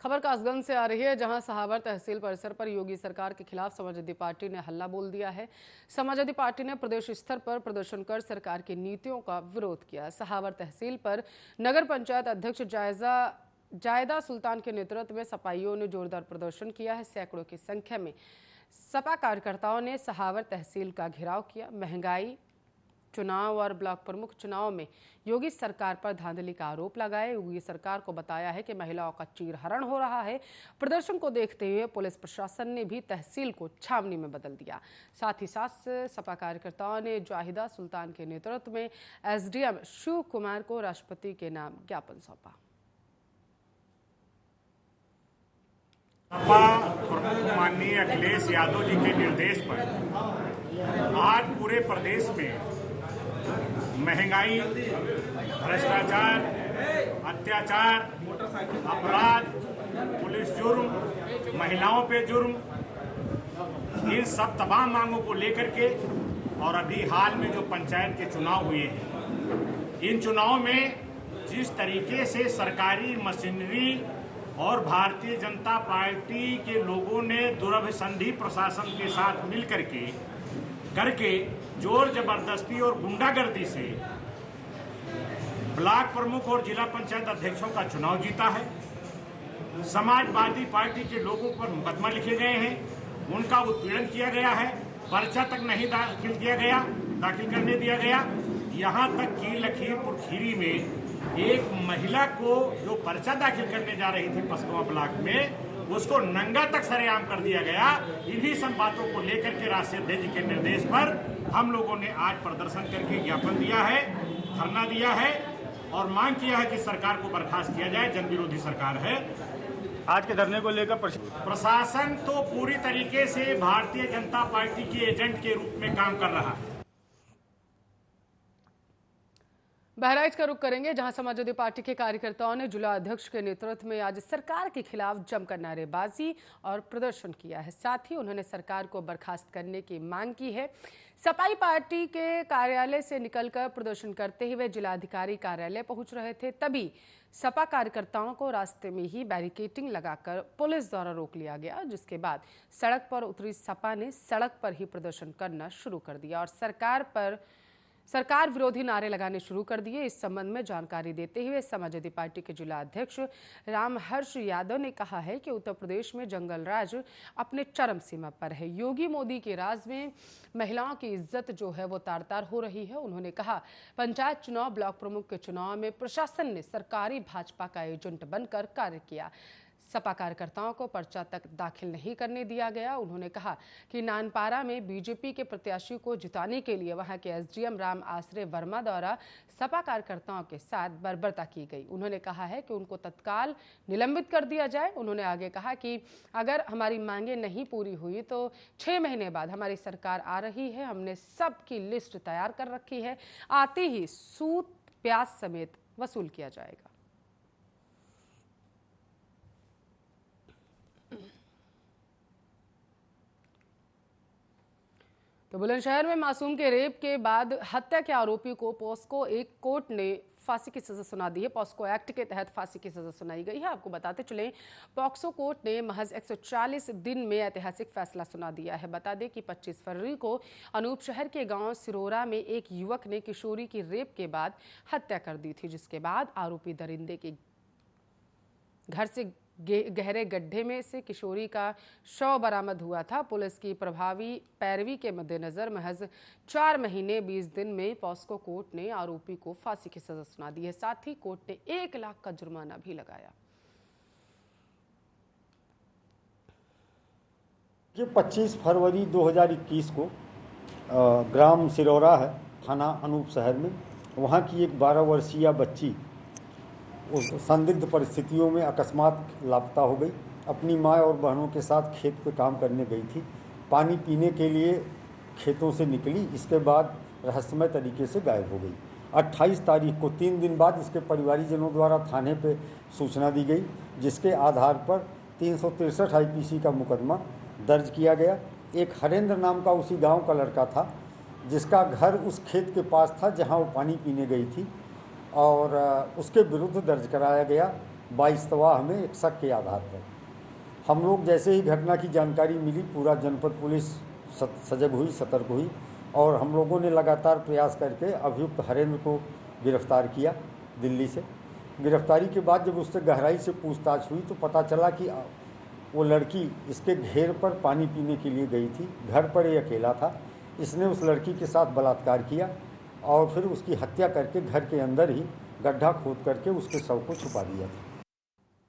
खबर कासगंज से आ रही है, जहां सहावर तहसील परिसर पर योगी सरकार के खिलाफ समाजवादी पार्टी ने हल्ला बोल दिया है। समाजवादी पार्टी ने प्रदेश स्तर पर प्रदर्शन कर सरकार की नीतियों का विरोध किया। सहावर तहसील पर नगर पंचायत अध्यक्ष जायदा सुल्तान के नेतृत्व में सपाइयों ने जोरदार प्रदर्शन किया है। सैकड़ों की संख्या में सपा कार्यकर्ताओं ने सहावर तहसील का घेराव किया। महंगाई, चुनाव और ब्लॉक प्रमुख चुनाव में योगी सरकार पर धांधली का आरोप लगाए। योगी सरकार को बताया है कि महिलाओं का चीरहरण हो रहा है। प्रदर्शन को देखते हुए पुलिस प्रशासन ने भी तहसील को छावनी में बदल दिया। साथ ही साथ सपा कार्यकर्ताओं ने जाहिदा सुल्तान के नेतृत्व में एसडीएम शिव कुमार को राष्ट्रपति के नाम ज्ञापन सौंपा। सपा प्रमुख माननीय अखिलेश यादव जी के निर्देश पर आज पूरे प्रदेश में महंगाई, भ्रष्टाचार, अत्याचार, अपराध, पुलिस जुर्म, महिलाओं पे जुर्म, इन सब तमाम मांगों को लेकर के और अभी हाल में जो पंचायत के चुनाव हुए हैं, इन चुनाव में जिस तरीके से सरकारी मशीनरी और भारतीय जनता पार्टी के लोगों ने दुरभिसंधी प्रशासन के साथ मिल करके जोर जबरदस्ती और गुंडागर्दी से ब्लॉक प्रमुख और जिला पंचायत अध्यक्षों का चुनाव जीता है। समाजवादी पार्टी के लोगों पर मुकदमा लिखे गए हैं, उनका उत्पीड़न किया गया है, पर्चा तक नहीं दाखिल करने दिया गया। यहाँ तक कि लखीमपुर खीरी में एक महिला को जो पर्चा दाखिल करने जा रही थी पसरवा ब्लॉक में, उसको नंगा तक सरेआम कर दिया गया। इन्हीं सब बातों को लेकर के राष्ट्रीय अध्यक्ष के निर्देश पर हम लोगों ने आज प्रदर्शन करके ज्ञापन दिया है, धरना दिया है और मांग किया है कि सरकार को बर्खास्त किया जाए। जन विरोधी सरकार है। आज के धरने को लेकर प्रशासन तो पूरी तरीके से भारतीय जनता पार्टी के एजेंट के रूप में काम कर रहा है। बहराइच का रुख करेंगे, जहां समाजवादी पार्टी के कार्यकर्ताओं ने जिला अध्यक्ष के नेतृत्व में आज सरकार के खिलाफ जमकर नारेबाजी और प्रदर्शन किया है। साथ ही उन्होंने सरकार को बर्खास्त करने की मांग की है। सपाई पार्टी के कार्यालय से निकलकर प्रदर्शन करते हुए जिलाधिकारी कार्यालय पहुंच रहे थे, तभी सपा कार्यकर्ताओं को रास्ते में ही बैरिकेडिंग लगाकर पुलिस द्वारा रोक लिया गया, जिसके बाद सड़क पर उतरी सपा ने सड़क पर ही प्रदर्शन करना शुरू कर दिया और सरकार विरोधी नारे लगाने शुरू कर दिए। इस संबंध में जानकारी देते हुए समाजवादी पार्टी के जिला अध्यक्ष रामहर्ष यादव ने कहा है कि उत्तर प्रदेश में जंगल राज अपने चरम सीमा पर है। योगी मोदी के राज में महिलाओं की इज्जत जो है वो तार तार हो रही है। उन्होंने कहा, पंचायत चुनाव, ब्लॉक प्रमुख के चुनाव में प्रशासन ने सरकारी भाजपा का एजेंट बनकर कार्य किया। सपा कार्यकर्ताओं को पर्चा तक दाखिल नहीं करने दिया गया। उन्होंने कहा कि नानपारा में बीजेपी के प्रत्याशी को जिताने के लिए वहां के एसडीएम राम आश्रय वर्मा द्वारा सपा कार्यकर्ताओं के साथ बर्बरता की गई। उन्होंने कहा है कि उनको तत्काल निलंबित कर दिया जाए। उन्होंने आगे कहा कि अगर हमारी मांगे नहीं पूरी हुई तो 6 महीने बाद हमारी सरकार आ रही है। हमने सबकी लिस्ट तैयार कर रखी है, आते ही सूद ब्याज समेत वसूल किया जाएगा। तो बुलंदशहर में मासूम के रेप के बाद हत्या के आरोपी को पॉस्को एक कोर्ट ने फांसी की सजा सुना दी है। पॉस्को एक्ट के तहत फांसी की सजा सुनाई गई है। आपको बताते चलें, पॉक्सो कोर्ट ने महज 140 दिन में ऐतिहासिक फैसला सुना दिया है। बता दें कि 25 फरवरी को अनूप शहर के गांव सिरोरा में एक युवक ने किशोरी की रेप के बाद हत्या कर दी थी, जिसके बाद आरोपी दरिंदे के घर से गहरे गड्ढे में से किशोरी का शव बरामद हुआ था। पुलिस की प्रभावी पैरवी के मद्देनजर महज 4 महीने 20 दिन में पॉस्को कोर्ट ने आरोपी को फांसी की सजा सुना दी है। साथ ही कोर्ट ने 1 लाख का जुर्माना भी लगाया। ये 25 फरवरी 2021 को ग्राम सिरौरा है, थाना अनूप शहर में, वहाँ की एक 12 वर्षीय बच्ची उस संदिग्ध परिस्थितियों में अकस्मात लापता हो गई। अपनी माँ और बहनों के साथ खेत पे काम करने गई थी। पानी पीने के लिए खेतों से निकली, इसके बाद रहस्यमय तरीके से गायब हो गई। 28 तारीख को 3 दिन बाद इसके परिवारीजनों द्वारा थाने पे सूचना दी गई, जिसके आधार पर 363 आईपीसी का मुकदमा दर्ज किया गया। एक हरेंद्र नाम का उसी गाँव का लड़का था, जिसका घर उस खेत के पास था जहाँ वो पानी पीने गई थी, और उसके विरुद्ध दर्ज कराया गया बाइस्तवाह में एक शक के आधार पर हम लोग जैसे ही घटना की जानकारी मिली, पूरा जनपद पुलिस सजग हुई, सतर्क हुई और हम लोगों ने लगातार प्रयास करके अभियुक्त हरेंद्र को गिरफ्तार किया दिल्ली से। गिरफ्तारी के बाद जब उससे गहराई से पूछताछ हुई तो पता चला कि वो लड़की इसके घेर पर पानी पीने के लिए गई थी। घर पर ये अकेला था। इसने उस लड़की के साथ बलात्कार किया और फिर उसकी हत्या करके घर के अंदर ही गड्ढा खोद करके उसके शव को छुपा दिया था।